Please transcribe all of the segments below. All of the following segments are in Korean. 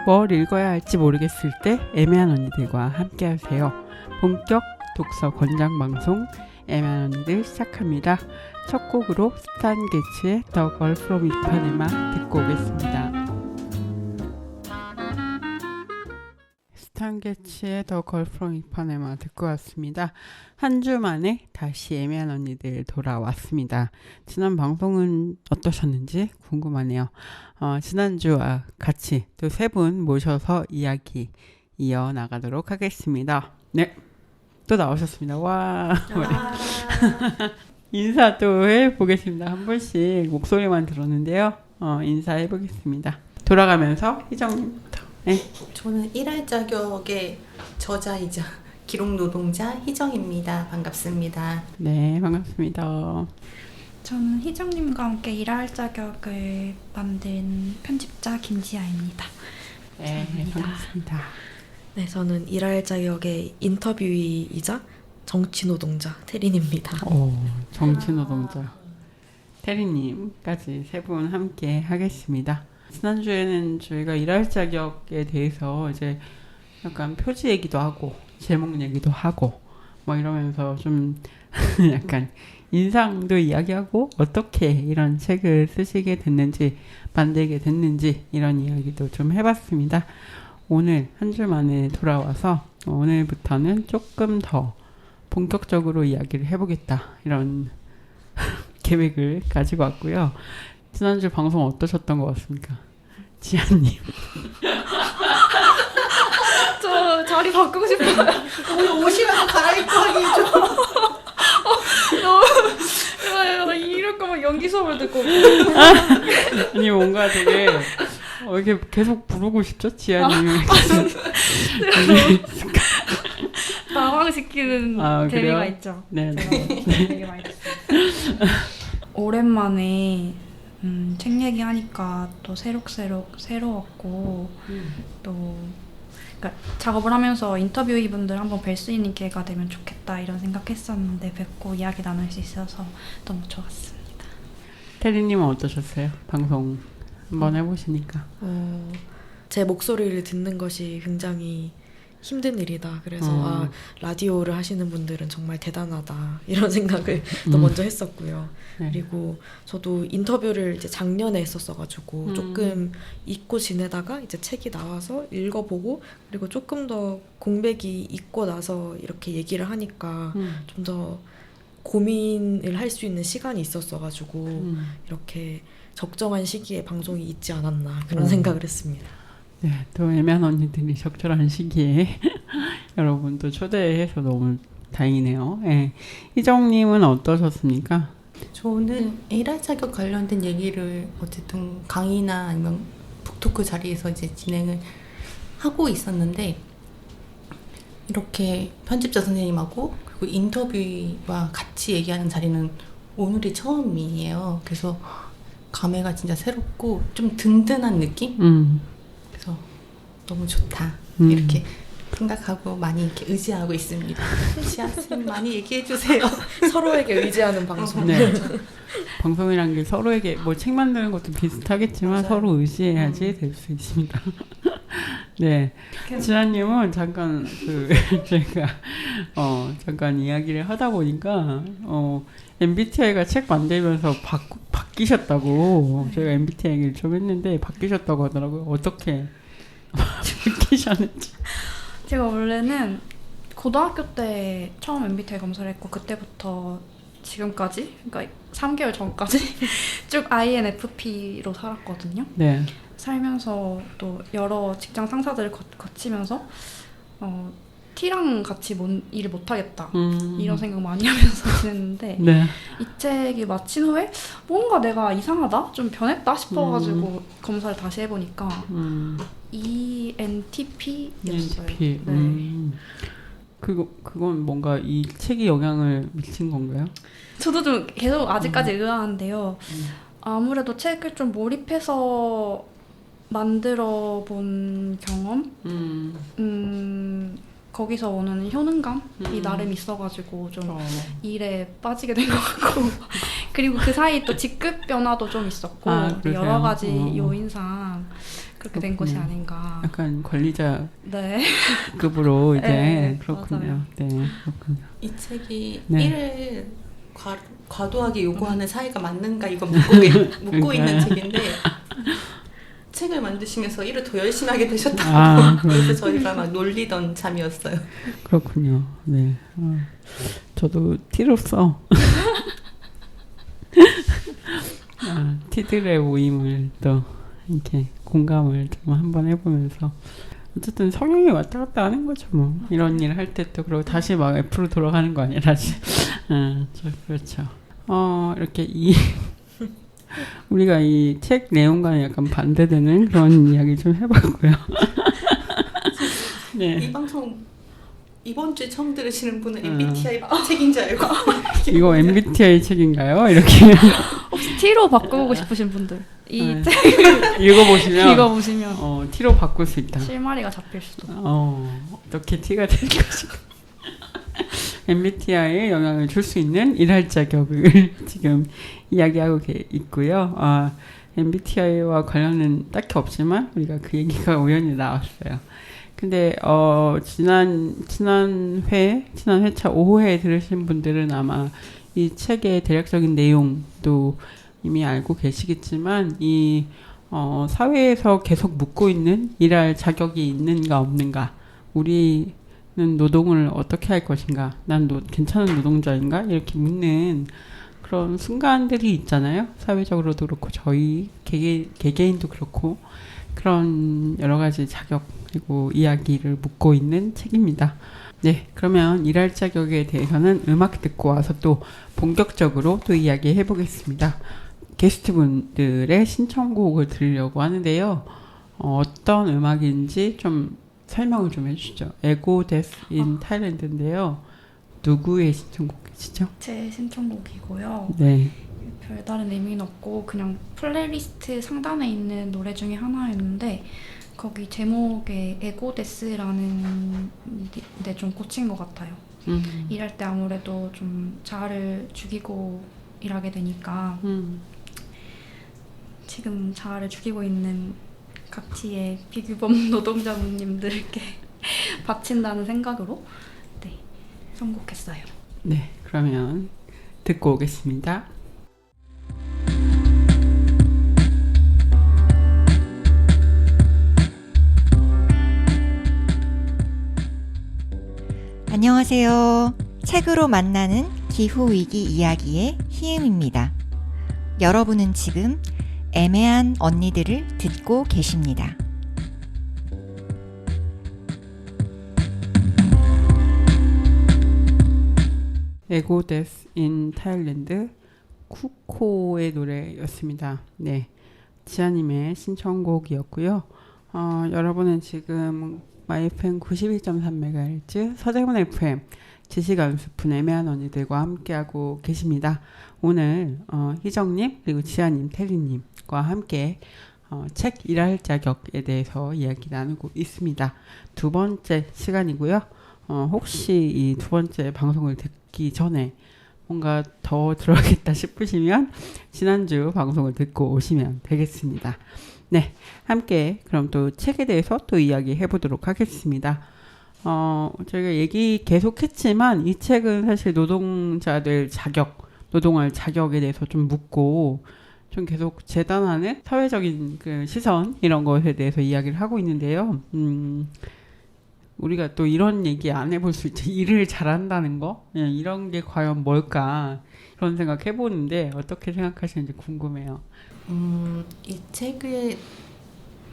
뭘 읽어야 할지 모르겠을 때 애매한 언니들과 함께하세요. 본격 독서 권장 방송 애매한 언니들 시작합니다. 첫 곡으로 스탄 게츠의 The Girl From Ipanema 듣고 오겠습니다. 스탄 게츠의 The Girl From Ipanema 듣고 왔습니다. 한 주 만에 다시 애매한 언니들 돌아왔습니다. 지난 방송은 어떠셨는지 궁금하네요. 지난주와 같이 또 세 분 모셔서 이야기 이어나가도록 하겠습니다. 네, 또 나오셨습니다. 와. 인사 또 해보겠습니다. 한 분씩 목소리만 들었는데요. 인사해보겠습니다. 돌아가면서 희정님부터. 네. 저는 일할 자격의 저자이자 기록 노동자 희정입니다. 반갑습니다. 네, 반갑습니다. 저는 희정님과 함께 일할 자격을 만든 편집자 김지아입니다. 네, 반갑습니다. 네, 저는 일할 자격의 인터뷰이자 정치노동자 태린입니다. 정치노동자 태리님까지 세 분 함께 하겠습니다. 지난주에는 저희가 일할 자격에 대해서 이제 약간 표지 얘기도 하고 제목 얘기도 하고 뭐 이러면서 좀 약간 인상도 이야기하고 어떻게 이런 책을 쓰시게 됐는지 만들게 됐는지 이런 이야기도 좀 해봤습니다. 오늘 한 주 만에 돌아와서 오늘부터는 조금 더 본격적으로 이야기를 해보겠다 이런 계획을 가지고 왔고요. 지난주 방송 어떠셨던 것 같습니까? 지아님. 저 자리 바꾸고 싶어요. 오늘 옷이라도 갈아입고 하기 좀. 이럴 거면 연기 수업을 듣고 아니 뭔가 되게 이렇게 계속 부르고 싶죠? 지아님. 당황시키는 재미가 그래요? 있죠. 네. 되게 많이 듣어요. 오랜만에 책 얘기하니까 또 새로웠고 또 그러니까 작업을 하면서 인터뷰이분들 한번 뵐 수 있는 기회가 되면 좋겠다 이런 생각했었는데 뵙고 이야기 나눌 수 있어서 너무 좋았습니다. 태리님은 어떠셨어요? 방송 한번 해보시니까. 제 목소리를 듣는 것이 굉장히 힘든 일이다. 그래서 라디오를 하시는 분들은 정말 대단하다 이런 생각을 또 먼저 했었고요. 네. 그리고 저도 인터뷰를 이제 작년에 했었어가지고 조금 잊고 지내다가 이제 책이 나와서 읽어보고 그리고 조금 더 공백이 있고 나서 이렇게 얘기를 하니까 좀 더 고민을 할 수 있는 시간이 있었어가지고 이렇게 적정한 시기에 방송이 있지 않았나 그런 생각을 했습니다. 네, 또 애매한 언니들이 적절한 시기에 여러분도 초대해서 너무 다행이네요. 네. 희정님은 어떠셨습니까? 저는 일할 자격 관련된 얘기를 어쨌든 강의나 아니면 북토크 자리에서 이제 진행을 하고 있었는데 이렇게 편집자 선생님하고 그리고 인터뷰와 같이 얘기하는 자리는 오늘이 처음이에요. 그래서 감회가 진짜 새롭고 좀 든든한 느낌? 그래서 너무 좋다 이렇게 생각하고 많이 이렇게 의지하고 있습니다. 지아쌤 많이 얘기해주세요. 서로에게 의지하는 방송. 네. 방송이란 게 서로에게 뭐 책 만드는 것도 비슷하겠지만 맞아요. 서로 의지해야지 될 수 있습니다. 네, 지아님은 잠깐 저희가 잠깐 이야기를 하다 보니까 MBTI가 책 만들면서 바뀌셨다고 저희가 MBTI 얘기를 좀 했는데 바뀌셨다고 하더라고요. 어떻게 바뀌셨는지. 제가 원래는 고등학교 때 처음 MBTI 검사를 했고 그때부터 지금까지 그러니까 3개월 전까지 쭉 INFP로 살았거든요. 네. 살면서 또 여러 직장 상사들을 거치면서 T랑 같이 일을 못하겠다 이런 생각 많이 하면서 지냈는데 네. 이 책이 마친 후에 뭔가 내가 이상하다? 좀 변했다? 싶어가지고 검사를 다시 해보니까 ENTP였어요. ENTP. 네. 그건 뭔가 이 책이 영향을 미친 건가요? 저도 좀 계속 아직까지 의아한데요. 아무래도 책을 좀 몰입해서 만들어 본 경험? 거기서 오는 효능감이 나름 있어가지고 좀 일에 빠지게 된 것 같고 그리고 그 사이 또 직급 변화도 좀 있었고 여러 가지 요인상 그렇게 된 것이 아닌가. 약간 권리자급으로 네. 이제 네, 그렇군요. 맞아요. 네, 그렇군요. 이 책이 네. 일을 과도하게 요구하는 사회가 맞는가 이거 묻고 있는 책인데 책을 만드시면서 일을 더 열심히 하게 되셨다고 그래서 저희가 막 놀리던 참이었어요. 그렇군요. 네. 저도 T로서 T들의 모임을 또 이렇게 공감을 좀 한번 해보면서 어쨌든 성향이 왔다 갔다 하는 거죠. 뭐 이런 일을 할 때 또 그러고 다시 막 F로 돌아가는 거 아니야 다시. 그렇죠. 이렇게 우리가 이 책 내용과는 약간 반대되는 그런 이야기 좀 해봤고요. 네. 이 방송 이번 주에 처음 들으시는 분은 MBTI 책인 줄 알고 이거 MBTI 책인가요? 이렇게 혹시 T로 바꾸고 싶으신 분들 이 책 읽어보시면 읽어보시면 T로 바꿀 수 있다. 실마리가 잡힐 수도. 어떻게 T가 될 것인가. MBTI에 영향을 줄 수 있는 일할 자격을 지금 이야기하고 있고요. MBTI와 관련은 딱히 없지만 우리가 그 얘기가 우연히 나왔어요. 근데 지난 회차 5회 들으신 분들은 아마 이 책의 대략적인 내용도 이미 알고 계시겠지만 이 사회에서 계속 묻고 있는 일할 자격이 있는가 없는가, 우리는 노동을 어떻게 할 것인가, 난 괜찮은 노동자인가, 이렇게 묻는 그런 순간들이 있잖아요. 사회적으로도 그렇고 저희 개개인도 그렇고 그런 여러 가지 자격 그리고 이야기를 묻고 있는 책입니다. 네, 그러면 일할 자격에 대해서는 음악 듣고 와서 또 본격적으로 또 이야기해 보겠습니다. 게스트분들의 신청곡을 들으려고 하는데요. 어떤 음악인지 좀 설명을 좀 해주시죠. 에고 데스 인 타일랜드인데요. 누구의 신청곡이시죠? 제 신청곡이고요. 네. 별다른 의미는 없고 그냥 플레이리스트 상단에 있는 노래 중에 하나였는데 거기 제목에 에고데스라는 데 좀 꽂힌 것 같아요. 일할 때 아무래도 좀 자아를 죽이고 일하게 되니까 지금 자아를 죽이고 있는 각지의 비규범 노동자분님들께 바친다는 생각으로 선곡했어요. 네, 그러면 듣고 오겠습니다. 안녕하세요. 책으로 만나는 기후위기 이야기의 희음입니다. 여러분은 지금 애매한 언니들을 듣고 계십니다. 에고 데스 인 타일랜드 쿠코의 노래였습니다. 네, 지아님의 신청곡이었고요. 여러분은 지금 마이FM 91.3MHz 서대문 FM 지시간 숲은 애매한 언니들과 함께하고 계십니다. 오늘 희정님 그리고 지아님, 태리님과 함께 책 일할 자격에 대해서 이야기 나누고 있습니다. 두 번째 시간이고요. 혹시 이 두 번째 방송을 듣기 전에 뭔가 더 들어야겠다 싶으시면 지난주 방송을 듣고 오시면 되겠습니다. 네, 함께 그럼 또 책에 대해서 또 이야기해 보도록 하겠습니다. 저희가 얘기 계속했지만 이 책은 사실 노동자들 노동할 자격에 대해서 좀 묻고 좀 계속 재단하는 사회적인 그 시선 이런 것에 대해서 이야기를 하고 있는데요. 우리가 또 이런 얘기 안 해볼 수 있죠. 일을 잘한다는 거? 이런 게 과연 뭘까? 그런 생각 해보는데 어떻게 생각하시는지 궁금해요. 이 책의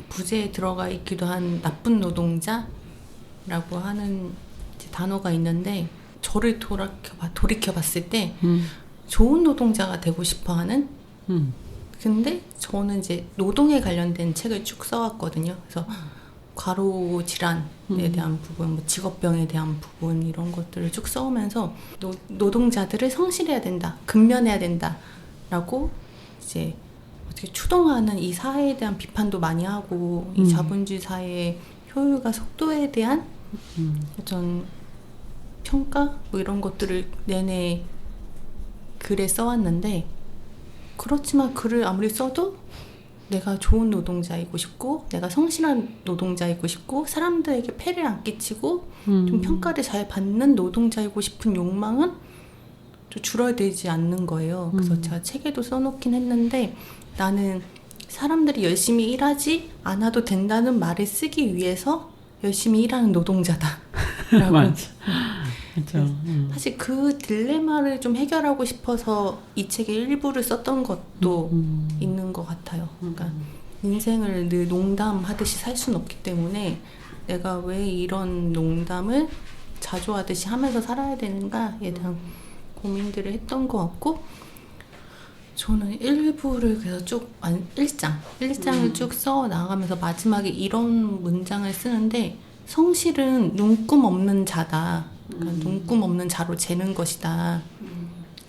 부제에 들어가 있기도 한 나쁜 노동자라고 하는 단어가 있는데 저를 돌이켜봤을 때 좋은 노동자가 되고 싶어하는 근데 저는 이제 노동에 관련된 책을 쭉 써왔거든요. 그래서 과로 질환에 대한 부분, 뭐 직업병에 대한 부분 이런 것들을 쭉 써오면서 노동자들을 성실해야 된다, 근면해야 된다라고 이제 어떻게 추동하는 이 사회에 대한 비판도 많이 하고 이 자본주의 사회의 효율과 속도에 대한 어떤 평가 뭐 이런 것들을 내내 글에 써왔는데 그렇지만 글을 아무리 써도 내가 좋은 노동자이고 싶고 내가 성실한 노동자이고 싶고 사람들에게 폐를 안 끼치고 좀 평가를 잘 받는 노동자이고 싶은 욕망은 좀 줄어들지 않는 거예요. 그래서 제가 책에도 써놓긴 했는데 나는 사람들이 열심히 일하지 않아도 된다는 말을 쓰기 위해서 열심히 일하는 노동자다. 라고. 맞아. 맞아. 사실 그 딜레마를 좀 해결하고 싶어서 이 책의 일부를 썼던 것도 있는 것 같아요. 그러니까 인생을 늘 농담하듯이 살 수는 없기 때문에 내가 왜 이런 농담을 자주 하듯이 하면서 살아야 되는가에 대한 고민들을 했던 것 같고 저는 일부를 그래서 쭉 1장을 쭉 써 나가면서 마지막에 이런 문장을 쓰는데 성실은 눈금 없는 자다. 그러니까 눈금 없는 자로 재는 것이다.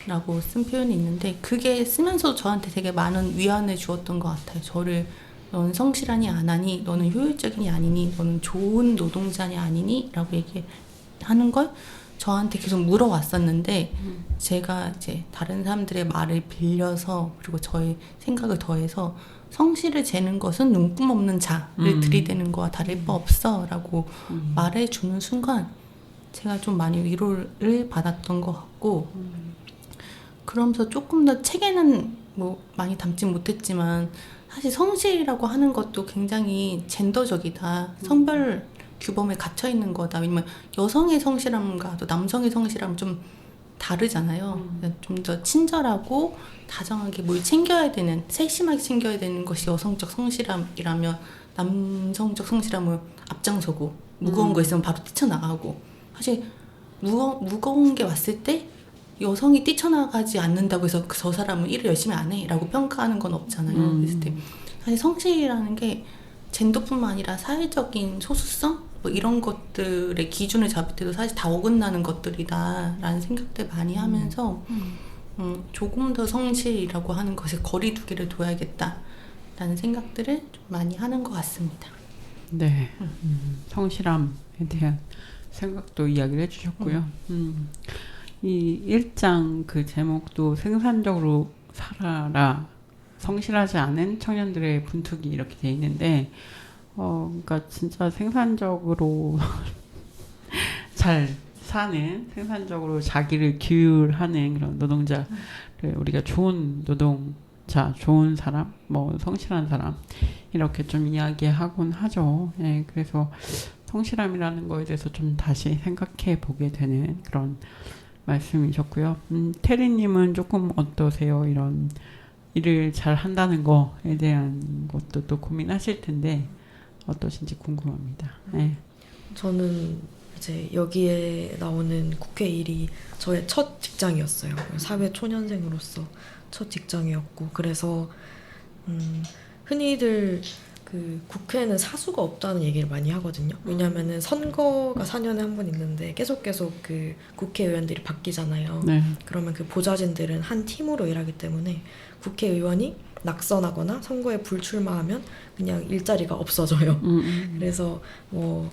라고 쓴 표현이 있는데 그게 쓰면서 저한테 되게 많은 위안을 주었던 것 같아요. 저를 너는 성실하니 안 하니? 너는 효율적이니 아니니? 너는 좋은 노동자니 아니니? 라고 얘기하는 걸 저한테 계속 물어왔었는데 제가 이제 다른 사람들의 말을 빌려서 그리고 저의 생각을 더해서 성실을 재는 것은 눈금 없는 자를 들이대는 거와 다를 바 없어 라고 말해주는 순간 제가 좀 많이 위로를 받았던 것 같고 그러면서 조금 더 책에는 뭐 많이 담지 못했지만 사실 성실이라고 하는 것도 굉장히 젠더적이다. 성별 규범에 갇혀 있는 거다. 왜냐면 여성의 성실함과 또 남성의 성실함은 좀 다르잖아요. 좀 더 친절하고 다정하게 뭘 챙겨야 되는, 세심하게 챙겨야 되는 것이 여성적 성실함이라면 남성적 성실함은 앞장서고 무거운 거 있으면 바로 뛰쳐나가고 사실 무거운 게 왔을 때 여성이 뛰쳐나가지 않는다고 해서 저 사람은 일을 열심히 안 해 라고 평가하는 건 없잖아요. 그랬을 때 사실 성실이라는 게 젠더뿐만 아니라 사회적인 소수성 뭐 이런 것들의 기준을 잡을 때도 사실 다 어긋나는 것들이다 라는 생각들 많이 하면서 조금 더 성실이라고 하는 것에 거리두기를 둬야겠다 라는 생각들을 좀 많이 하는 것 같습니다. 네, 성실함에 대한 생각도 이야기를 해주셨고요. 이 1장 그 제목도 생산적으로 살아라 성실하지 않은 청년들의 분투기 이렇게 돼 있는데 그러니까 진짜 생산적으로 잘 사는 생산적으로 자기를 규율하는 그런 노동자를 우리가 좋은 노동자, 좋은 사람, 뭐 성실한 사람 이렇게 좀 이야기하곤 하죠. 예, 그래서 성실함이라는 거에 대해서 좀 다시 생각해 보게 되는 그런 말씀이셨고요. 테리님은 조금 어떠세요? 이런 일을 잘 한다는 거에 대한 것도 또 고민하실 텐데 어떠신지 궁금합니다. 네. 저는 이제 여기에 나오는 국회 일이 저의 첫 직장이었어요. 사회 초년생으로서 첫 직장이었고 그래서 흔히들 그 국회는 사수가 없다는 얘기를 많이 하거든요. 왜냐하면은 선거가 4년에 한 번 있는데 계속 그 국회의원들이 바뀌잖아요. 네. 그러면 그 보좌진들은 한 팀으로 일하기 때문에 국회의원이 낙선하거나 선거에 불출마하면 그냥 일자리가 없어져요. 그래서 뭐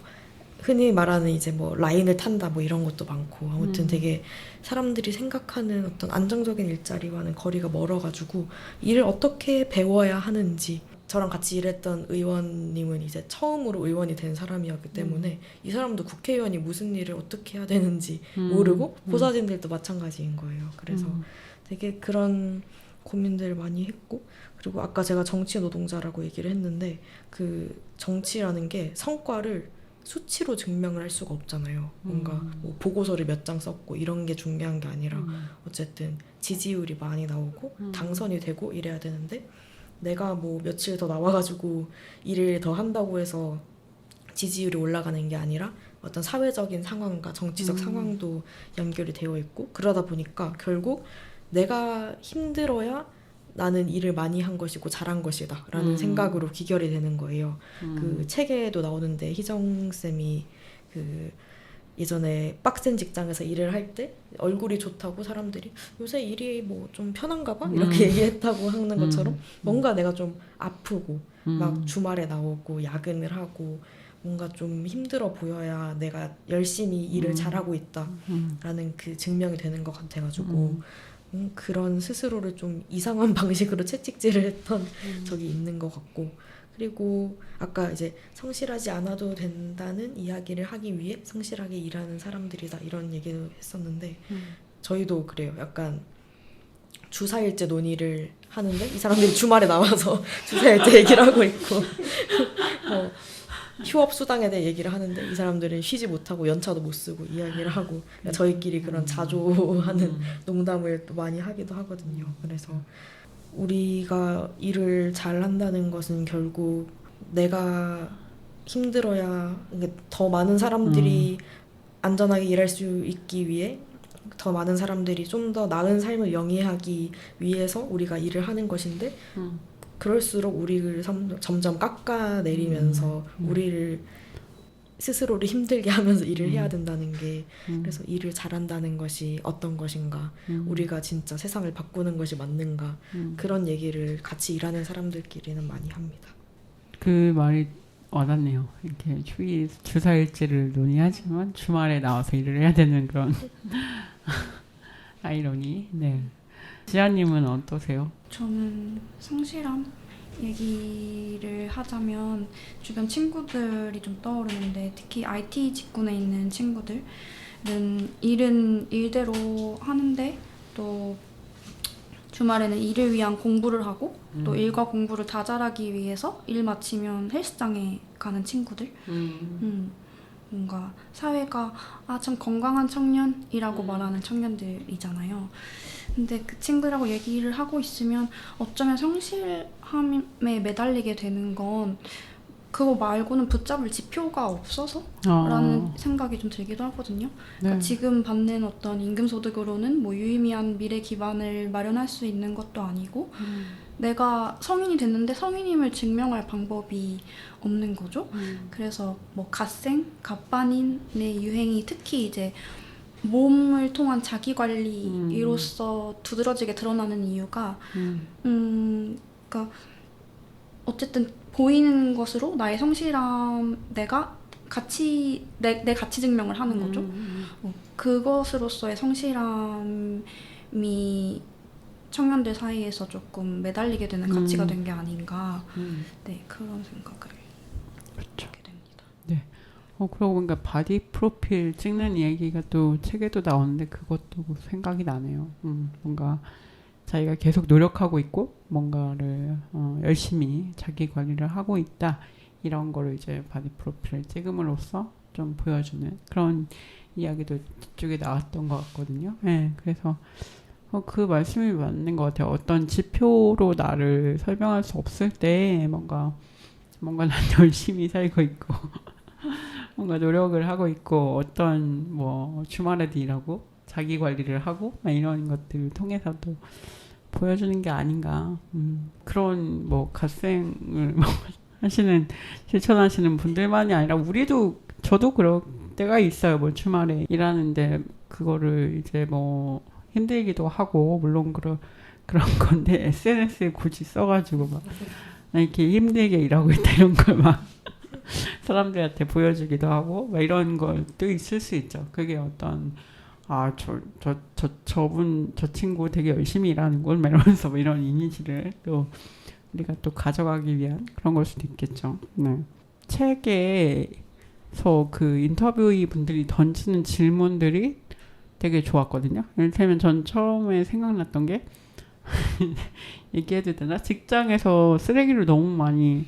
흔히 말하는 이제 뭐 라인을 탄다 뭐 이런 것도 많고 아무튼 되게 사람들이 생각하는 어떤 안정적인 일자리와는 거리가 멀어가지고 일을 어떻게 배워야 하는지 저랑 같이 일했던 의원님은 이제 처음으로 의원이 된 사람이었기 때문에 이 사람도 국회의원이 무슨 일을 어떻게 해야 되는지 모르고 보좌진들도 마찬가지인 거예요. 그래서 되게 그런 고민들 많이 했고 그리고 아까 제가 정치 노동자라고 얘기를 했는데 그 정치라는 게 성과를 수치로 증명을 할 수가 없잖아요. 뭔가 뭐 보고서를 몇 장 썼고 이런 게 중요한 게 아니라 어쨌든 지지율이 많이 나오고 당선이 되고 이래야 되는데 내가 뭐 며칠 더 나와가지고 일을 더 한다고 해서 지지율이 올라가는 게 아니라 어떤 사회적인 상황과 정치적 상황도 연결이 되어 있고 그러다 보니까 결국 내가 힘들어야 나는 일을 많이 한 것이고 잘한 것이다 라는 생각으로 귀결이 되는 거예요. 그 책에도 나오는데 희정쌤이 그 예전에 빡센 직장에서 일을 할 때 얼굴이 좋다고 사람들이 요새 일이 뭐 좀 편한가 봐? 이렇게 얘기했다고 하는 것처럼 뭔가 내가 좀 아프고 막 주말에 나오고 야근을 하고 뭔가 좀 힘들어 보여야 내가 열심히 일을 잘하고 있다라는 그 증명이 되는 것 같아가지고 그런 스스로를 좀 이상한 방식으로 채찍질을 했던 적이 있는 것 같고, 그리고 아까 이제 성실하지 않아도 된다는 이야기를 하기 위해 성실하게 일하는 사람들이다 이런 얘기도 했었는데 저희도 그래요. 약간 주사일제 논의를 하는데 이 사람들이 주말에 나와서 주사일제 얘기를 하고 있고 휴업 수당에 대해 얘기를 하는데 이 사람들은 쉬지 못하고 연차도 못 쓰고 이야기를 하고 저희끼리 그런 자조하는 농담을 또 많이 하기도 하거든요. 그래서 우리가 일을 잘 한다는 것은 결국 내가 힘들어야 더 많은 사람들이 안전하게 일할 수 있기 위해 더 많은 사람들이 좀 더 나은 삶을 영위하기 위해서 우리가 일을 하는 것인데 그럴수록 우리를 점점 깎아내리면서 우리를 스스로를 힘들게 하면서 일을 해야 된다는 게 그래서 일을 잘한다는 것이 어떤 것인가 우리가 진짜 세상을 바꾸는 것이 맞는가 그런 얘기를 같이 일하는 사람들끼리는 많이 합니다. 그 말이 와닿네요. 이렇게 주사일제를 논의하지만 주말에 나와서 일을 해야 되는 그런 아이러니. 네. 지아님은 어떠세요? 저는 성실함 얘기를 하자면 주변 친구들이 좀 떠오르는데 특히 IT 직군에 있는 친구들은 일은 일대로 하는데 또 주말에는 일을 위한 공부를 하고 또 일과 공부를 자잘하기 위해서 일 마치면 헬스장에 가는 친구들 뭔가 사회가 참 건강한 청년이라고 말하는 청년들이잖아요. 근데 그 친구들하고 얘기를 하고 있으면 어쩌면 성실함에 매달리게 되는 건 그거 말고는 붙잡을 지표가 없어서 라는 생각이 좀 들기도 하거든요. 그러니까 지금 받는 어떤 임금소득으로는 뭐 유의미한 미래 기반을 마련할 수 있는 것도 아니고 내가 성인이 됐는데 성인임을 증명할 방법이 없는 거죠. 그래서 뭐 갓생, 갓반인의 유행이 특히 이제 몸을 통한 자기관리로서 두드러지게 드러나는 이유가 그러니까 어쨌든 보이는 것으로 나의 성실함 내 가치 증명을 하는 거죠. 그것으로서의 성실함이 청년들 사이에서 조금 매달리게 되는 가치가 된 게 아닌가. 네, 그런 생각을 하게 됩니다. 네. 그러고 보니까 바디 프로필 찍는 얘기가 또 책에도 나오는데 그것도 생각이 나네요. 뭔가 자기가 계속 노력하고 있고 뭔가를 열심히 자기 관리를 하고 있다 이런 거를 이제 바디 프로필을 찍음으로써 좀 보여주는 그런 이야기도 뒤쪽에 나왔던 것 같거든요. 네, 그래서 그 말씀이 맞는 것 같아요. 어떤 지표로 나를 설명할 수 없을 때 뭔가 난 열심히 살고 있고 뭔가 노력을 하고 있고 어떤 뭐 주말에도 일하고 자기 관리를 하고 이런 것들을 통해서도 보여주는 게 아닌가. 그런 뭐 갓생을 실천하시는 분들만이 아니라 저도 그럴 때가 있어요. 뭐 주말에 일하는데 그거를 이제 뭐 힘들기도 하고 물론 그런 건데 SNS에 굳이 써가지고 막 이렇게 힘들게 일하고 있다 이런 걸 막 사람들한테 보여주기도 하고 막 이런 것도 있을 수 있죠. 그게 어떤 저 친구 되게 열심히 일하는군 막 이러면서 뭐 이런 이미지를 또 우리가 또 가져가기 위한 그런 걸 수도 있겠죠. 네. 책에서 그 인터뷰이 분들이 던지는 질문들이 되게 좋았거든요. 이를테면 전 처음에 생각났던 게 얘기해도 되나? 직장에서 쓰레기를 너무 많이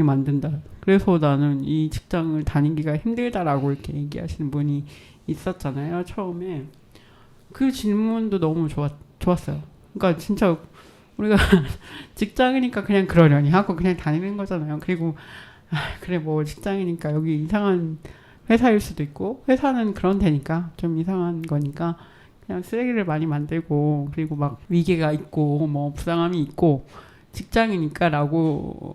만든다. 그래서 나는 이 직장을 다니기가 힘들다라고 이렇게 얘기하시는 분이 있었잖아요. 처음에. 그 질문도 너무 좋았어요. 그러니까 진짜 우리가 직장이니까 그냥 그러려니 하고 그냥 다니는 거잖아요. 그리고 그래 뭐 직장이니까 여기 이상한 회사일 수도 있고 회사는 그런 데니까 좀 이상한 거니까 그냥 쓰레기를 많이 만들고 그리고 막 위계가 있고 뭐 부당함이 있고 직장이니까 라고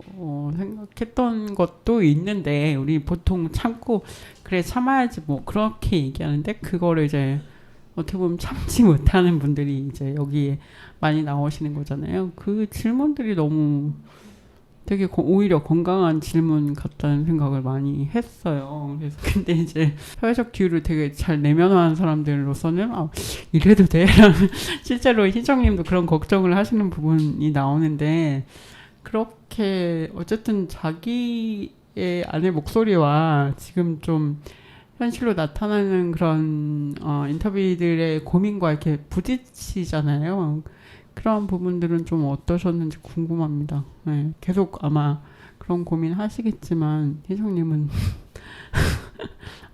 생각했던 것도 있는데 우리 보통 참고 그래 참아야지 뭐 그렇게 얘기하는데 그거를 이제 어떻게 보면 참지 못하는 분들이 이제 여기에 많이 나오시는 거잖아요. 그 질문들이 너무 되게 오히려 건강한 질문 같다는 생각을 많이 했어요. 그래서 근데 이제 사회적 기후를 되게 잘 내면화한 사람들로서는 이래도 돼? 실제로 희정님도 그런 걱정을 하시는 부분이 나오는데 그렇게 어쨌든 자기의 안의 목소리와 지금 좀 현실로 나타나는 그런 인터뷰들의 고민과 이렇게 부딪히잖아요. 그런 부분들은 좀 어떠셨는지 궁금합니다. 네, 계속 아마 그런 고민 하시겠지만 희정님은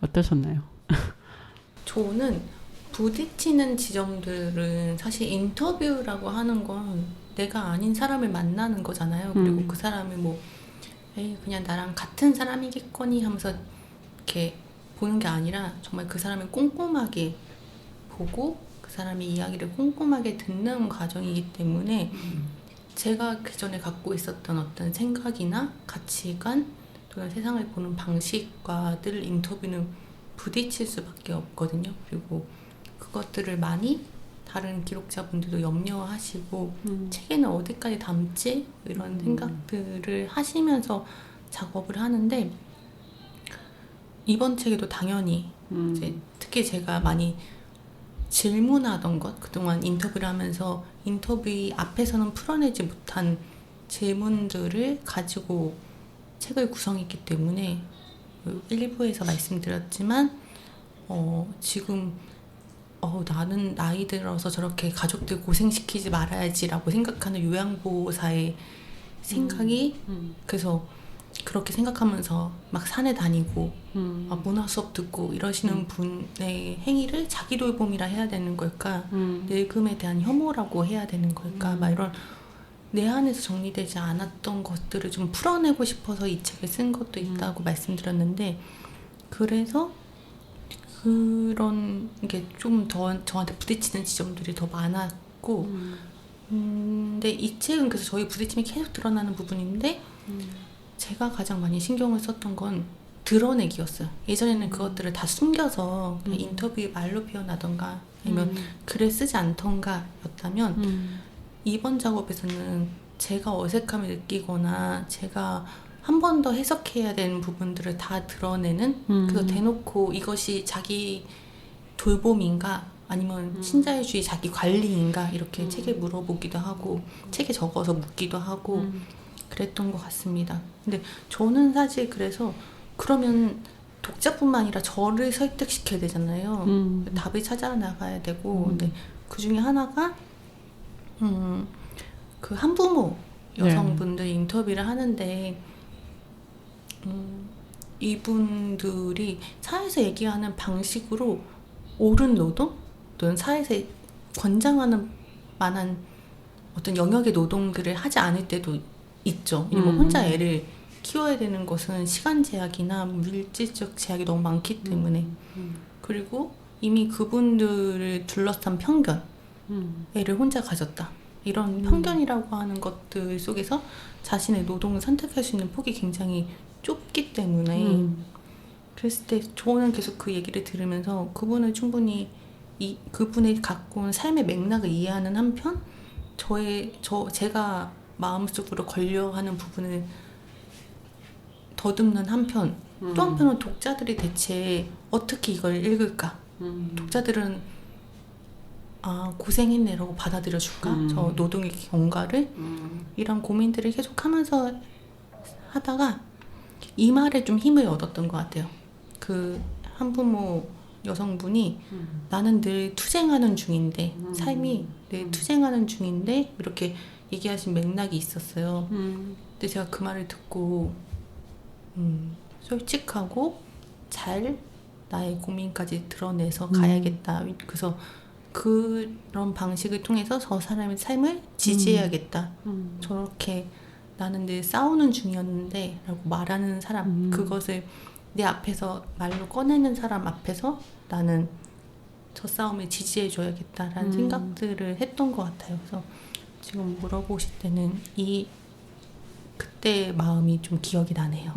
어떠셨나요? 저는 부딪히는 지점들은 사실 인터뷰라고 하는 건 내가 아닌 사람을 만나는 거잖아요. 그리고 그 사람이 뭐 에이 그냥 나랑 같은 사람이겠거니 하면서 이렇게 보는 게 아니라 정말 그 사람을 꼼꼼하게 보고 그 사람의 이야기를 꼼꼼하게 듣는 과정이기 때문에 제가 그전에 갖고 있었던 어떤 생각이나 가치관 또는 세상을 보는 방식과 늘 인터뷰는 부딪힐 수밖에 없거든요. 그리고 그것들을 많이 다른 기록자분들도 염려하시고 책에는 어디까지 담지 이런 생각들을 하시면서 작업을 하는데 이번 책에도 당연히 이제 특히 제가 많이 질문하던 것 그동안 인터뷰를 하면서 인터뷰 앞에서는 풀어내지 못한 질문들을 가지고 책을 구성했기 때문에 1부에서 말씀드렸지만 지금 나는 나이 들어서 저렇게 가족들 고생시키지 말아야지라고 생각하는 요양보호사의 생각이 그래서 그렇게 생각하면서 막 산에 다니고 문화 수업 듣고 이러시는 분의 행위를 자기 돌봄이라 해야 되는 걸까 늙음에 대한 혐오라고 해야 되는 걸까 막 이런 내 안에서 정리되지 않았던 것들을 좀 풀어내고 싶어서 이 책을 쓴 것도 있다고 말씀드렸는데 그래서 그런 게 좀 더 저한테 부딪히는 지점들이 더 많았고 근데 이 책은 그래서 저희 부딪힘이 계속 드러나는 부분인데 제가 가장 많이 신경을 썼던 건 드러내기였어요. 예전에는 그것들을 다 숨겨서 인터뷰에 말로 표현하던가 아니면 글을 쓰지 않던가 였다면 이번 작업에서는 제가 어색함을 느끼거나 제가 한 번 더 해석해야 되는 부분들을 다 드러내는 그래서 대놓고 이것이 자기 돌봄인가 아니면 신자유주의 자기 관리인가 이렇게 책에 물어보기도 하고 책에 적어서 묻기도 하고 그랬던 것 같습니다. 근데 저는 사실 그래서 그러면 독자뿐만 아니라 저를 설득시켜야 되잖아요. 답을 찾아 나가야 되고 근데 그 중에 하나가 그 한부모 여성분들 인터뷰를 하는데 이분들이 사회에서 얘기하는 방식으로 옳은 노동 또는 사회에서 권장하는 만한 어떤 영역의 노동들을 하지 않을 때도 있죠. 왜냐면 혼자 애를 키워야 되는 것은 시간 제약이나 물질적 제약이 너무 많기 때문에 그리고 이미 그분들을 둘러싼 편견 애를 혼자 가졌다 이런 편견이라고 하는 것들 속에서 자신의 노동을 선택할 수 있는 폭이 굉장히 좁기 때문에 그랬을 때 저는 계속 그 얘기를 들으면서 그분을 충분히 그분이 갖고 온 삶의 맥락을 이해하는 한편 제가 마음속으로 걸려하는 부분을 더듬는 한편 또 한편은 독자들이 대체 어떻게 이걸 읽을까 독자들은 고생했네라고 받아들여줄까 저 노동의 경과를 이런 고민들을 계속하면서 하다가 이 말에 좀 힘을 얻었던 것 같아요. 그 한부모 여성분이 나는 늘 투쟁하는 중인데 삶이 늘 투쟁하는 중인데 이렇게 얘기하신 맥락이 있었어요. 근데 제가 그 말을 듣고 솔직하고 잘 나의 고민까지 드러내서 가야겠다. 그래서 그런 방식을 통해서 저 사람의 삶을 지지해야겠다. 저렇게 나는 늘 싸우는 중이었는데 라고 말하는 사람 그것을 내 앞에서 말로 꺼내는 사람 앞에서 나는 저 싸움을 지지해줘야겠다라는 생각들을 했던 것 같아요. 그래서 지금 물어보실 때는 그때의 마음이 좀 기억이 나네요.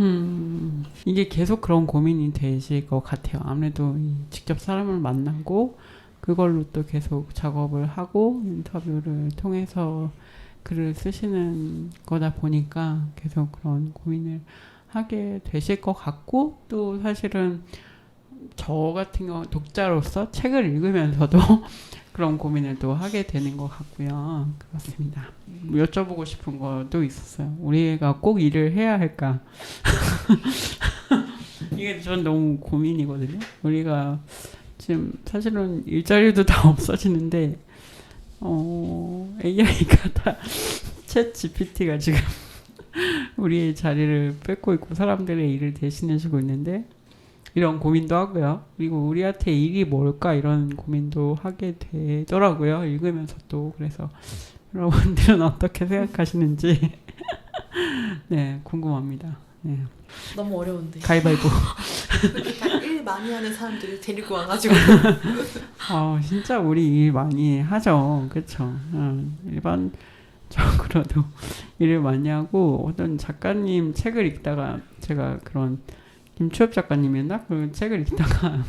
이게 계속 그런 고민이 되실 것 같아요. 아무래도 직접 사람을 만나고 그걸로 또 계속 작업을 하고 인터뷰를 통해서 글을 쓰시는 거다 보니까 계속 그런 고민을 하게 되실 것 같고, 또 사실은 저 같은 경우 독자로서 책을 읽으면서도 그런 고민을 또 하게 되는 것 같고요. 그렇습니다. 여쭤보고 싶은 것도 있었어요. 우리가 꼭 일을 해야 할까? 이게 전 너무 고민이거든요. 우리가 지금 사실은 일자리도 다 없어지는데 AI가 다 챗 GPT가 지금 우리의 자리를 뺏고 있고 사람들의 일을 대신해주고 있는데 이런 고민도 하고요. 그리고 우리한테 일이 뭘까 이런 고민도 하게 되더라고요. 읽으면서 또. 그래서 여러분들은 어떻게 생각하시는지 네, 궁금합니다. 네. 너무 어려운데. 가위바위보. 일 많이 하는 사람들을 데리고 와가지고 진짜 우리 일 많이 하죠. 그렇죠. 일반적으로도 일을 많이 하고 어떤 작가님 책을 읽다가 제가 그런 김추엽 작가님이었나? 그 책을 읽다가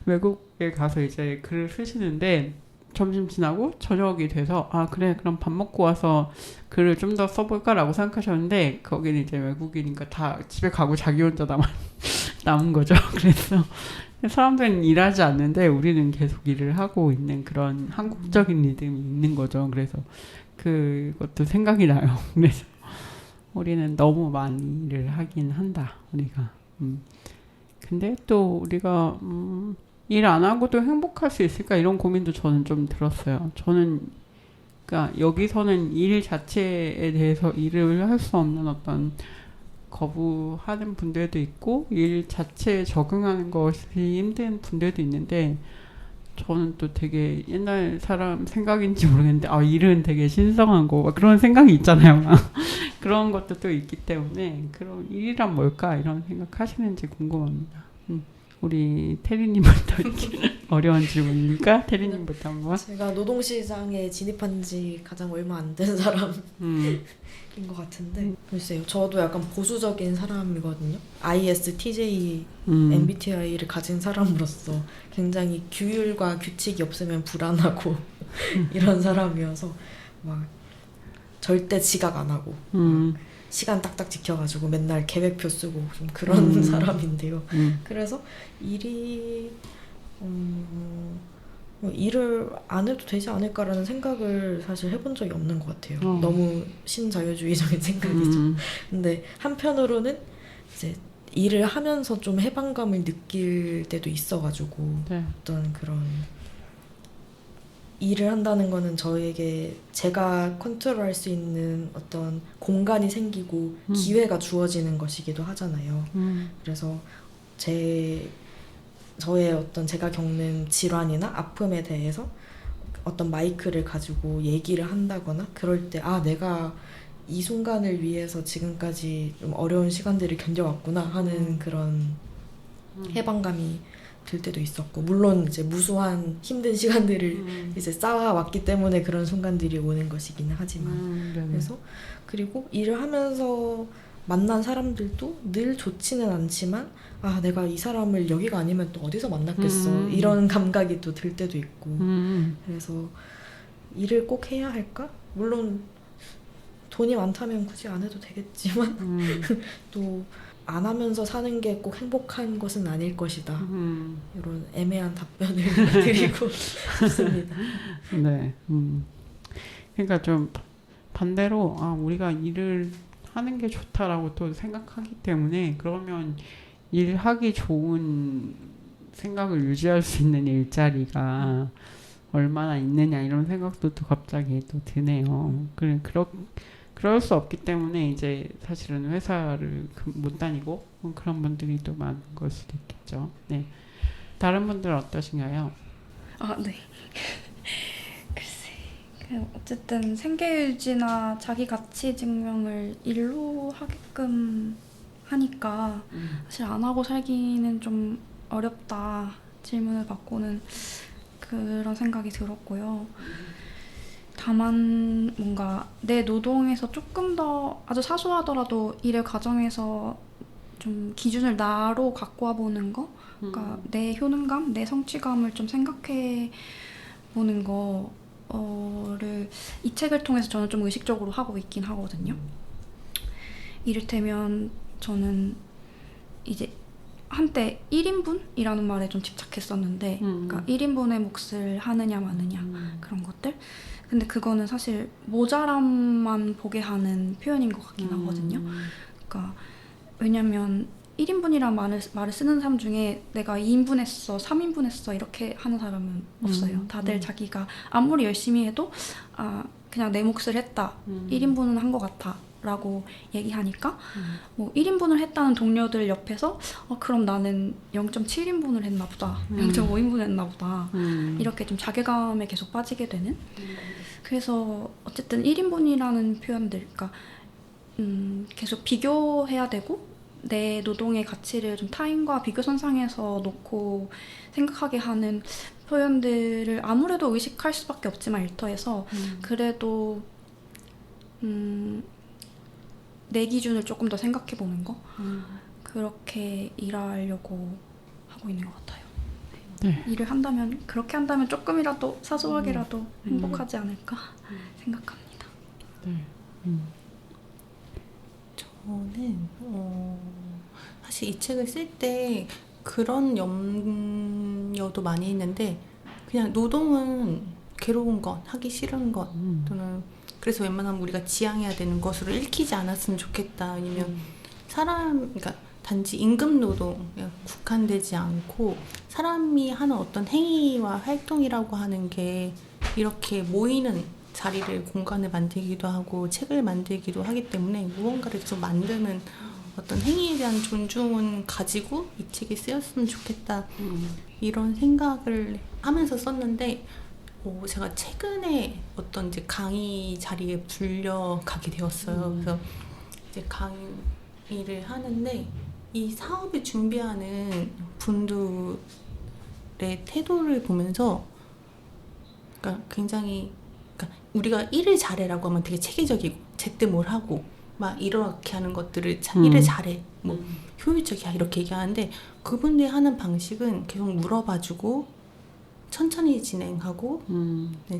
외국에 가서 이제 글을 쓰시는데 점심 지나고 저녁이 돼서 그래 그럼 밥 먹고 와서 글을 좀 더 써볼까라고 생각하셨는데 거기는 이제 외국이니까 다 집에 가고 자기 혼자 남은 거죠. 그래서 사람들은 일하지 않는데 우리는 계속 일을 하고 있는 그런 한국적인 리듬이 있는 거죠. 그래서 그것도 생각이 나요. 그래서 우리는 너무 많이 일을 하긴 한다. 우리가. 근데 또 우리가 일 안 하고도 행복할 수 있을까 이런 고민도 저는 좀 들었어요. 저는 그러니까 여기서는 일 자체에 대해서 일을 할 수 없는 어떤 거부하는 분들도 있고 일 자체에 적응하는 것이 힘든 분들도 있는데 저는 또 되게 옛날 사람 생각인지 모르겠는데 일은 되게 신성하고 막 그런 생각이 있잖아요. 그런 것도 또 있기 때문에 그럼 일이란 뭘까 이런 생각하시는지 궁금합니다. 우리 태리님부터 이렇게 어려운 질문이니까 태리님부터 한번. 제가 노동시장에 진입한 지 가장 얼마 안 된 사람인 것 같은데 글쎄요. 저도 약간 보수적인 사람이거든요. ISTJ MBTI를 가진 사람으로서 굉장히 규율과 규칙이 없으면 불안하고 이런 사람이어서 막 절대 지각 안 하고 시간 딱딱 지켜가지고 맨날 계획표 쓰고 좀 그런 사람인데요. 그래서 일이 일을 안 해도 되지 않을까라는 생각을 사실 해본 적이 없는 것 같아요. 너무 신자유주의적인 생각이죠. 근데 한편으로는 이제 일을 하면서 좀 해방감을 느낄 때도 있어가지고 네. 어떤 그런 일을 한다는 거는 저에게 제가 컨트롤할 수 있는 어떤 공간이 생기고 기회가 주어지는 것이기도 하잖아요. 그래서 저의 어떤 제가 겪는 질환이나 아픔에 대해서 어떤 마이크를 가지고 얘기를 한다거나 그럴 때 내가 이 순간을 위해서 지금까지 좀 어려운 시간들을 견뎌왔구나 하는 그런 해방감이 들 때도 있었고 물론 이제 무수한 힘든 시간들을 이제 쌓아왔기 때문에 그런 순간들이 오는 것이기는 하지만 그래서 그리고 일을 하면서 만난 사람들도 늘 좋지는 않지만 내가 이 사람을 여기가 아니면 또 어디서 만났겠어 이런 감각이 또 들 때도 있고 그래서 일을 꼭 해야 할까? 물론 돈이 많다면 굳이 안 해도 되겠지만 또 안 하면서 사는 게 꼭 행복한 것은 아닐 것이다. 이런 애매한 답변을 드리고 싶습니다. 네. 그러니까 좀 반대로 우리가 일을 하는 게 좋다라고 또 생각하기 때문에 그러면 일하기 좋은 생각을 유지할 수 있는 일자리가 얼마나 있느냐 이런 생각도 또 갑자기 또 드네요. 그럴 수 없기 때문에 이제 사실은 회사를 못 다니고 그런 분들이 또 많은 걸 수도 있겠죠. 네. 다른 분들은 어떠신가요? 네. 글쎄, 어쨌든 생계 유지나 자기 가치 증명을 일로 하게끔 하니까 사실 안 하고 살기는 좀 어렵다. 질문을 받고는 그런 생각이 들었고요. 다만 뭔가 내 노동에서 조금 더 아주 사소하더라도 일의 과정에서 좀 기준을 나로 갖고 와보는 거, 그러니까 내 효능감, 내 성취감을 좀 생각해 보는 거 이 책을 통해서 저는 좀 의식적으로 하고 있긴 하거든요. 이를테면 저는 이제 한때 1인분이라는 말에 좀 집착했었는데 그러니까 1인분의 몫을 하느냐 마느냐 그런 것들. 근데 그거는 사실 모자람만 보게 하는 표현인 것 같긴 하거든요. 그러니까 왜냐면 1인분이란 말을 쓰는 사람 중에 내가 2인분 했어, 3인분 했어 이렇게 하는 사람은 없어요. 다들 자기가 아무리 열심히 해도 그냥 내 몫을 했다. 1인분은 한 것 같아. 라고 얘기하니까 뭐 1인분을 했다는 동료들 옆에서 그럼 나는 0.7인분을 했나 보다. 0.5인분을 했나 보다. 이렇게 좀 자괴감에 계속 빠지게 되는. 그래서 어쨌든 1인분이라는 표현들 그러니까 계속 비교해야 되고 내 노동의 가치를 좀 타인과 비교선상에서 놓고 생각하게 하는 표현들을 아무래도 의식할 수밖에 없지만 일터에서 그래도 내 기준을 조금 더 생각해보는 거 그렇게 일하려고 하고 있는 것 같아요. 네. 일을 한다면 그렇게 한다면 조금이라도 사소하게라도 행복하지 않을까 생각합니다. 네. 저는 사실 이 책을 쓸 때 그런 염려도 많이 했는데 그냥 노동은 괴로운 것, 하기 싫은 것 또는 그래서 웬만하면 우리가 지향해야 되는 것으로 읽히지 않았으면 좋겠다. 아니면 그러니까 단지 임금 노동에 국한되지 않고 사람이 하는 어떤 행위와 활동이라고 하는 게 이렇게 모이는 자리를 공간을 만들기도 하고 책을 만들기도 하기 때문에 무언가를 계속 만드는 어떤 행위에 대한 존중은 가지고 이 책이 쓰였으면 좋겠다. 이런 생각을 하면서 썼는데 제가 최근에 어떤 이제 강의 자리에 불려가게 되었어요. 그래서 이제 강의를 하는데 이 사업을 준비하는 분들의 태도를 보면서 그러니까 굉장히 그러니까 우리가 일을 잘해라고 하면 되게 체계적이고 제때 뭘 하고 막 이렇게 하는 것들을 일을 잘해 뭐 효율적이야 이렇게 얘기하는데 그분들이 하는 방식은 계속 물어봐주고 천천히 진행하고 네,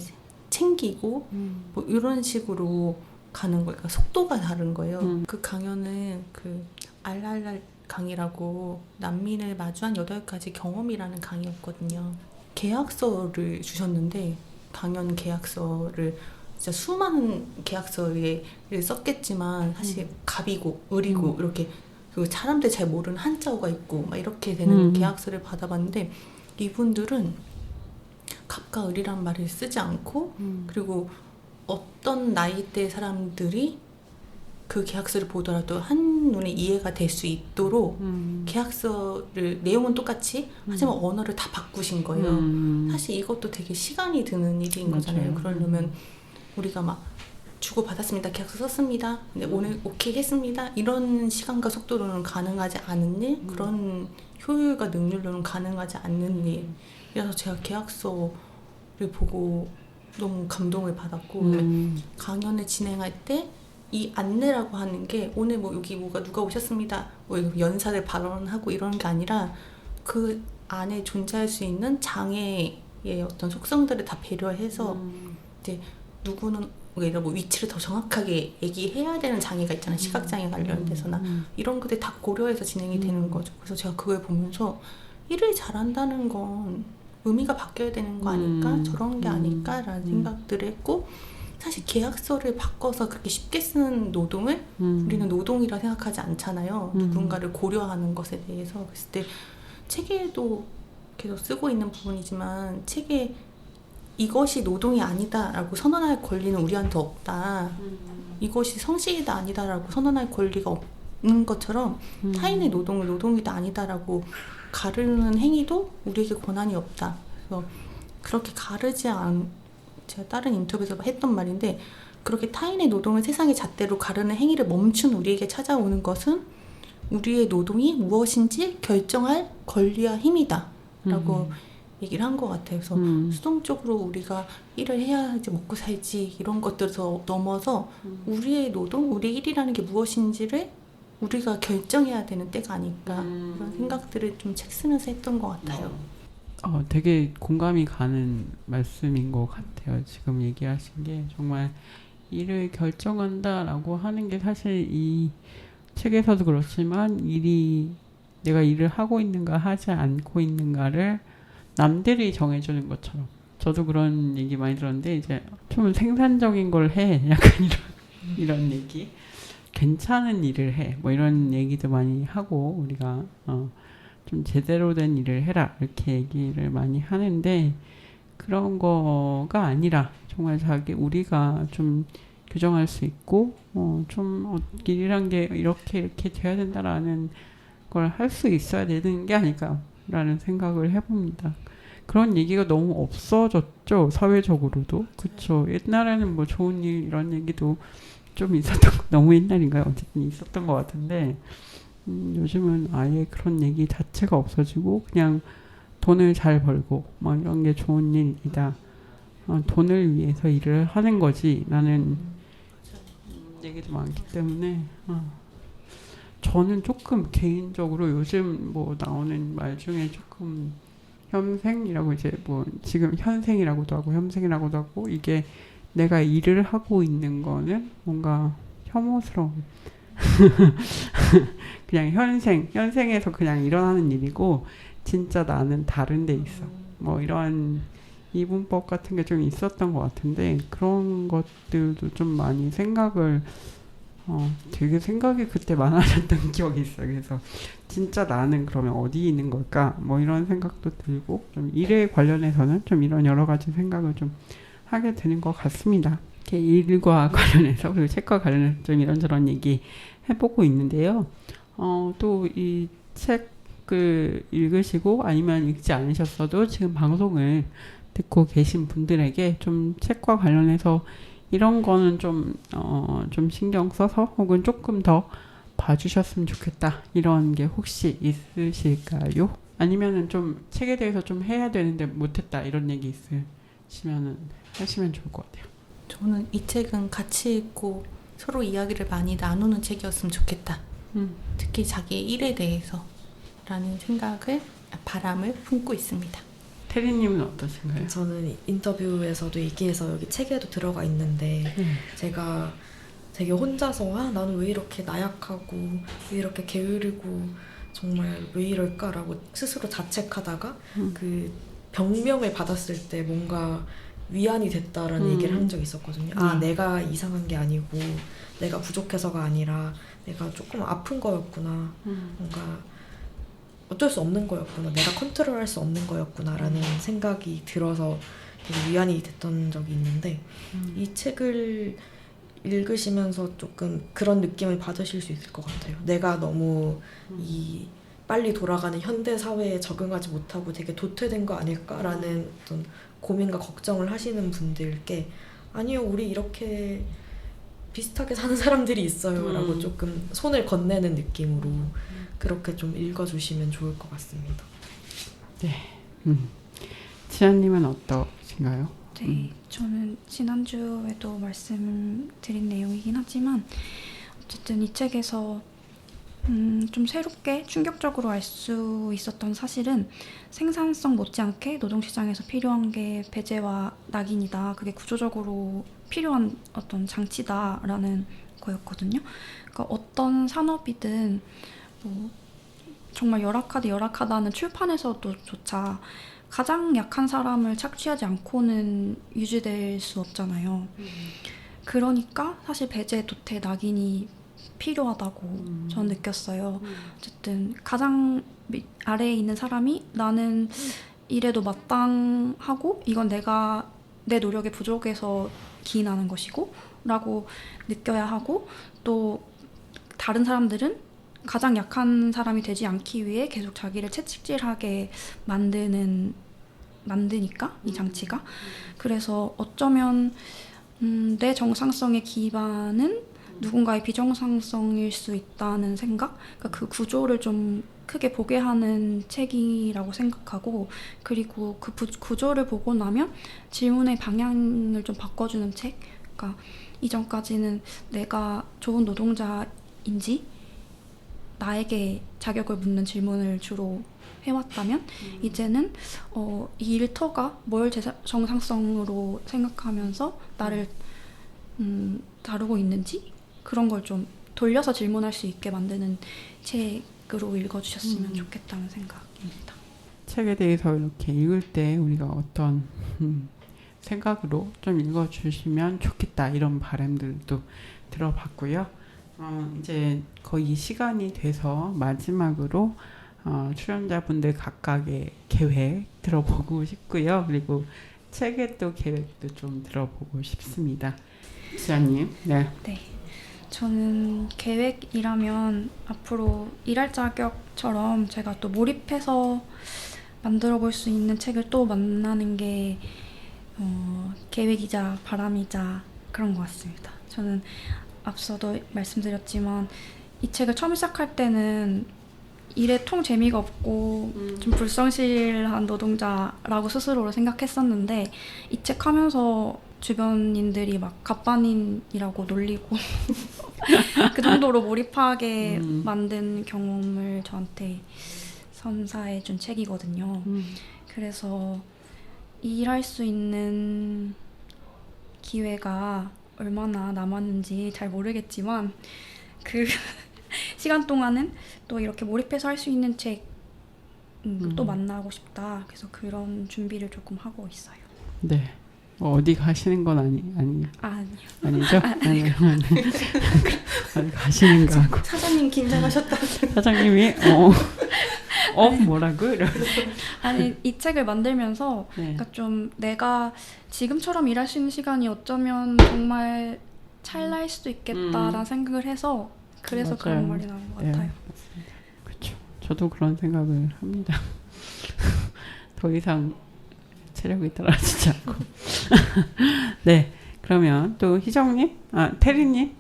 챙기고 뭐 이런 식으로 가는 거예요. 그러니까 속도가 다른 거예요. 그 강연은 그 알랄랄 강의라고 난민을 마주한 8가지 경험이라는 강의였거든요. 계약서를 주셨는데 강연 계약서를 진짜 수많은 계약서를 썼겠지만 사실 갑이고 을이고 이렇게 그리고 사람들 잘 모르는 한자어가 있고 막 이렇게 되는 계약서를 받아봤는데 이분들은 갑과 을이란 말을 쓰지 않고 그리고 어떤 나이대 사람들이 그 계약서를 보더라도 한눈에 이해가 될 수 있도록 계약서를 내용은 똑같이 하지만 언어를 다 바꾸신 거예요. 사실 이것도 되게 시간이 드는 일인 거잖아요. 그러려면 우리가 막 주고 받았습니다. 계약서 썼습니다. 근데 오늘 오케이 했습니다. 이런 시간과 속도로는 가능하지 않은 일, 그런 효율과 능률로는 가능하지 않는 일. 그래서 제가 계약서를 보고 너무 감동을 받았고 강연을 진행할 때 이 안내라고 하는 게 오늘 뭐 여기 뭐가 누가 오셨습니다. 뭐 연사를 발언하고 이런 게 아니라 그 안에 존재할 수 있는 장애의 어떤 속성들을 다 배려해서 이제 누구는 뭐 위치를 더 정확하게 얘기해야 되는 장애가 있잖아요. 시각장애 관련돼서나 이런 것들 다 고려해서 진행이 되는 거죠. 그래서 제가 그걸 보면서 일을 잘한다는 건 의미가 바뀌어야 되는 거 아닐까? 저런 게 아닐까라는 생각들을 했고 사실 계약서를 바꿔서 그렇게 쉽게 쓰는 노동을 우리는 노동이라 생각하지 않잖아요. 누군가를 고려하는 것에 대해서. 그랬을 때 책에도 계속 쓰고 있는 부분이지만 책에 이것이 노동이 아니다라고 선언할 권리는 우리한테 없다. 이것이 성실이다 아니다라고 선언할 권리가 없는 것처럼 타인의 노동을 노동이다 아니다라고 가르는 행위도 우리에게 권한이 없다. 그래서 그렇게 가르지 제가 다른 인터뷰에서 했던 말인데 그렇게 타인의 노동을 세상의 잣대로 가르는 행위를 멈춘 우리에게 찾아오는 것은 우리의 노동이 무엇인지 결정할 권리와 힘이다 라고 얘기를 한 것 같아요. 그래서 수동적으로 우리가 일을 해야지 먹고 살지 이런 것들에서 넘어서 우리의 노동, 우리 일이라는 게 무엇인지를 우리가 결정해야 되는 때가 아닐까 그런 생각들을 좀 책 쓰면서 했던 것 같아요. 되게 공감이 가는 말씀인 것 같아요. 지금 얘기하신 게 정말 일을 결정한다라고 하는 게 사실 이 책에서도 그렇지만 내가 일을 하고 있는가 하지 않고 있는가를 남들이 정해주는 것처럼 저도 그런 얘기 많이 들었는데 이제 좀 생산적인 걸 해 약간 이런 얘기 괜찮은 일을 해 뭐 이런 얘기도 많이 하고 우리가 좀 제대로 된 일을 해라 이렇게 얘기를 많이 하는데 그런 거가 아니라 정말 우리가 좀 규정할 수 있고 좀 일이란 게 이렇게 돼야 된다라는 걸 할 수 있어야 되는 게 아닐까라는 생각을 해봅니다. 그런 얘기가 너무 없어졌죠. 사회적으로도. 그쵸. 옛날에는 뭐 좋은 일 이런 얘기도 좀 너무 옛날인가요? 어쨌든 있었던 것 같은데 요즘은 아예 그런 얘기 자체가 없어지고 그냥 돈을 잘 벌고 뭐 이런 게 좋은 일이다. 돈을 위해서 일을 하는 거지. 나는 얘기도 많기 때문에 저는 조금 개인적으로 요즘 뭐 나오는 말 중에 조금 현생이라고 이제 뭐 지금 현생이라고도 하고 현생이라고도 하고 이게 내가 일을 하고 있는 거는 뭔가 혐오스러운 그냥 현생에서 그냥 일어나는 일이고 진짜 나는 다른 데 있어 뭐 이런 이분법 같은 게 좀 있었던 것 같은데 그런 것들도 좀 많이 되게 생각이 그때 많아졌던 기억이 있어요. 그래서 진짜 나는 그러면 어디 있는 걸까 뭐 이런 생각도 들고 좀 일에 관련해서는 좀 이런 여러 가지 생각을 좀 하게 되는 것 같습니다. 이렇게 일과 관련해서 그리고 책과 관련해서 좀 이런저런 얘기 해보고 있는데요. 또 이 책을 읽으시고 아니면 읽지 않으셨어도 지금 방송을 듣고 계신 분들에게 좀 책과 관련해서 이런 거는 좀 신경 써서 혹은 조금 더 봐주셨으면 좋겠다. 이런 게 혹시 있으실까요? 아니면은 좀 책에 대해서 좀 해야 되는데 못했다. 이런 얘기 있으시면은 하시면 좋을 것 같아요. 저는 이 책은 같이 읽고 서로 이야기를 많이 나누는 책이었으면 좋겠다. 특히 자기 일에 대해서 라는 바람을 품고 있습니다. 태리님은 어떠신가요? 저는 인터뷰에서도 얘기해서 여기 책에도 들어가 있는데 제가 되게 혼자서 나는 왜 이렇게 나약하고 왜 이렇게 게으르고 정말 왜 이럴까라고 스스로 자책하다가 그 병명을 받았을 때 뭔가 위안이 됐다라는 얘기를 한 적이 있었거든요. 내가 이상한 게 아니고 내가 부족해서가 아니라 내가 조금 아픈 거였구나. 뭔가 어쩔 수 없는 거였구나. 내가 컨트롤할 수 없는 거였구나라는 생각이 들어서 되게 위안이 됐던 적이 있는데 이 책을 읽으시면서 조금 그런 느낌을 받으실 수 있을 것 같아요. 내가 너무 이 빨리 돌아가는 현대 사회에 적응하지 못하고 되게 도태된 거 아닐까라는 어떤 고민과 걱정을 하시는 분들께 아니요, 우리 이렇게 비슷하게 사는 사람들이 있어요 라고 조금 손을 건네는 느낌으로 그렇게 좀 읽어주시면 좋을 것 같습니다. 네. 지아님은 어떠신가요? 네, 저는 지난주에도 말씀드린 내용이긴 하지만 어쨌든 이 책에서 좀 새롭게 충격적으로 알 수 있었던 사실은 생산성 못지않게 노동시장에서 필요한 게 배제와 낙인이다. 그게 구조적으로 필요한 어떤 장치다라는 거였거든요. 그러니까 어떤 산업이든 뭐 정말 열악하다는 출판에서도조차 가장 약한 사람을 착취하지 않고는 유지될 수 없잖아요. 그러니까 사실 배제, 도태, 낙인이 필요하다고 저는 느꼈어요. 어쨌든 가장 아래에 있는 사람이 나는 이래도 마땅하고 이건 내가 내 노력의 부족에서 기인하는 것이고 라고 느껴야 하고 또 다른 사람들은 가장 약한 사람이 되지 않기 위해 계속 자기를 채찍질하게 만드니까 이 장치가 그래서 어쩌면 내 정상성의 기반은 누군가의 비정상성일 수 있다는 생각? 그러니까 그 구조를 좀 크게 보게 하는 책이라고 생각하고 그리고 그 구조를 보고 나면 질문의 방향을 좀 바꿔주는 책? 그러니까 이전까지는 내가 좋은 노동자인지 나에게 자격을 묻는 질문을 주로 해왔다면 이제는 이 일터가 뭘 제 정상성으로 생각하면서 나를 다루고 있는지 그런 걸 좀 돌려서 질문할 수 있게 만드는 책으로 읽어주셨으면 좋겠다는 생각입니다. 책에 대해서 이렇게 읽을 때 우리가 어떤 생각으로 좀 읽어주시면 좋겠다 이런 바람들도 들어봤고요. 이제 거의 시간이 돼서 마지막으로 출연자분들 각각의 계획 들어보고 싶고요. 그리고 책의 또 계획도 좀 들어보고 싶습니다. 지아님, 네. 네. 저는 계획이라면 앞으로 일할 자격처럼 제가 또 몰입해서 만들어 볼 수 있는 책을 또 만나는 게 계획이자 바람이자 그런 것 같습니다. 저는 앞서도 말씀드렸지만 이 책을 처음 시작할 때는 일에 통 재미가 없고 좀 불성실한 노동자라고 스스로를 생각했었는데 이 책 하면서 주변인들이 막 갑반인이라고 놀리고 그 정도로 몰입하게 만든 경험을 저한테 선사해 준 책이거든요. 그래서 일할 수 있는 기회가 얼마나 남았는지 잘 모르겠지만 그 시간 동안은 또 이렇게 몰입해서 할 수 있는 책 또 만나고 싶다. 그래서 그런 준비를 조금 하고 있어요. 네. 어디 가시는 건 아니요. 아니죠? 아니요. 어디 가시는 거 하고. 사장님 긴장하셨다고. 사장님이 뭐라고? 아니 이 책을 만들면서 네. 그러니까 좀 내가 지금처럼 일할 수 있는 시간이 어쩌면 정말 찰나일 수도 있겠다라는 생각을 해서 그래서 맞아요. 그런 말이 나온 것 같아요. 그렇죠. 저도 그런 생각을 합니다. 더 이상 체력이 떨어지지 않고. 네, 그러면 또 희정님, 태리님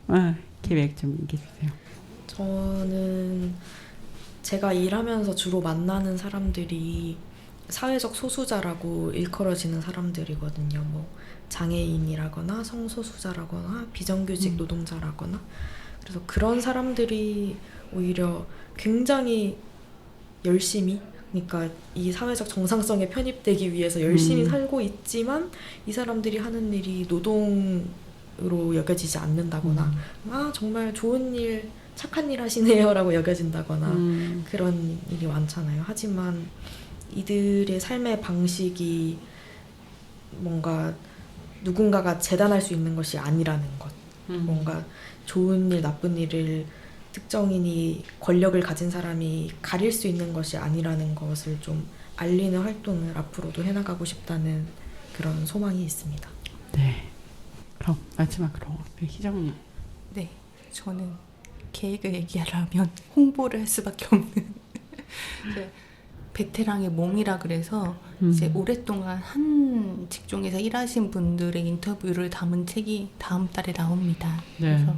기획 좀 얘기해 주세요. 저는 제가 일하면서 주로 만나는 사람들이 사회적 소수자라고 일컬어지는 사람들이거든요. 뭐 장애인이라거나 성소수자라거나 비정규직 노동자라거나. 그래서 그런 사람들이 오히려 굉장히 열심히, 그러니까 이 사회적 정상성에 편입되기 위해서 열심히 살고 있지만 이 사람들이 하는 일이 노동으로 여겨지지 않는다거나 정말 좋은 일, 착한 일 하시네요 라고 여겨진다거나 그런 일이 많잖아요. 하지만 이들의 삶의 방식이 뭔가 누군가가 재단할 수 있는 것이 아니라는 것, 뭔가 좋은 일, 나쁜 일을 특정인이 권력을 가진 사람이 가릴 수 있는 것이 아니라는 것을 좀 알리는 활동을 앞으로도 해나가고 싶다는 그런 소망이 있습니다. 네. 그럼 마지막으로 희정님. 네, 저는 계획을 얘기하려면 홍보를 할 수밖에 없는 베테랑의 몸이라 그래서 이제 오랫동안 한 직종에서 일하신 분들의 인터뷰를 담은 책이 다음 달에 나옵니다. 네. 그래서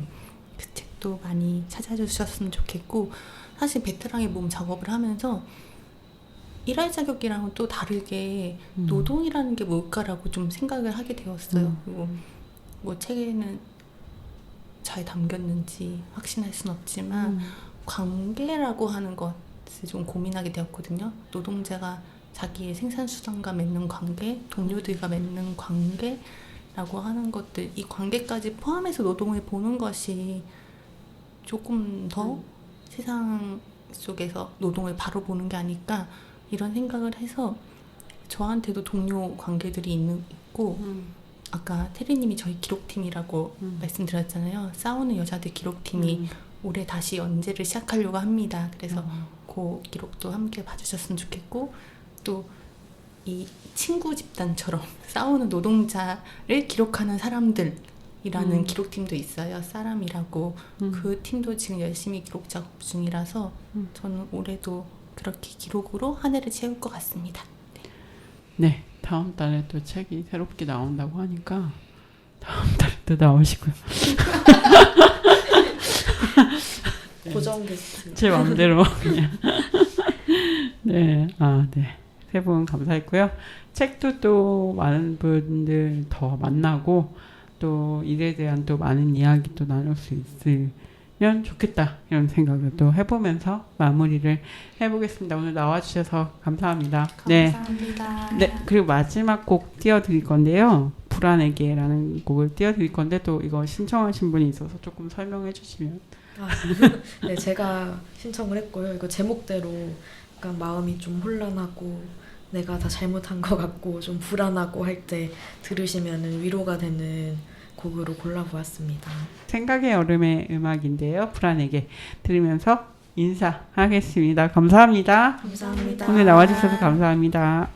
그 책도 많이 찾아주셨으면 좋겠고, 사실 베테랑의 몸 작업을 하면서 일할 자격이랑은 또 다르게 노동이라는 게 뭘까라고 좀 생각을 하게 되었어요. 그리고 뭐 책에는 잘 담겼는지 확신할 수는 없지만 관계라고 하는 것을 좀 고민하게 되었거든요. 노동자가 자기의 생산수단과 맺는 관계, 동료들과 맺는 관계라고 하는 것들, 이 관계까지 포함해서 노동을 보는 것이 조금 더 세상 속에서 노동을 바로 보는 게 아닐까 이런 생각을 해서 저한테도 동료 관계들이 있고 아까 테리님이 저희 기록팀이라고 말씀드렸잖아요. 싸우는 여자들 기록팀이 올해 다시 연재를 시작하려고 합니다. 그래서 그 기록도 함께 봐주셨으면 좋겠고, 또 이 친구 집단처럼 싸우는 노동자를 기록하는 사람들이라는 기록팀도 있어요. 사람이라고. 그 팀도 지금 열심히 기록 작업 중이라서 저는 올해도 그렇게 기록으로 한 해를 채울 것 같습니다. 네, 다음 달에 또 책이 새롭게 나온다고 하니까 다음 달에 또 나오시고요. 고정 게스트. 제 마음대로 그냥. 네, 네. 세 분 감사했고요. 책도 또 많은 분들 더 만나고 또 일에 대한 또 많은 이야기도 나눌 수 있을 좋겠다 이런 생각을 또 해보면서 마무리를 해보겠습니다. 오늘 나와주셔서 감사합니다. 감사합니다. 네, 그리고 마지막 곡 띄워드릴 건데요. 불안에게라는 곡을 띄워드릴 건데 또 이거 신청하신 분이 있어서 조금 설명해 주시면. 네, 제가 신청을 했고요. 이거 제목대로 약간 마음이 좀 혼란하고 내가 다 잘못한 것 같고 좀 불안하고 할 때 들으시면 위로가 되는 곡으로 골라보았습니다. 생각의 여름의 음악인데요. 불안에게 들으면서 인사하겠습니다. 감사합니다. 감사합니다. 오늘 나와주셔서 감사합니다.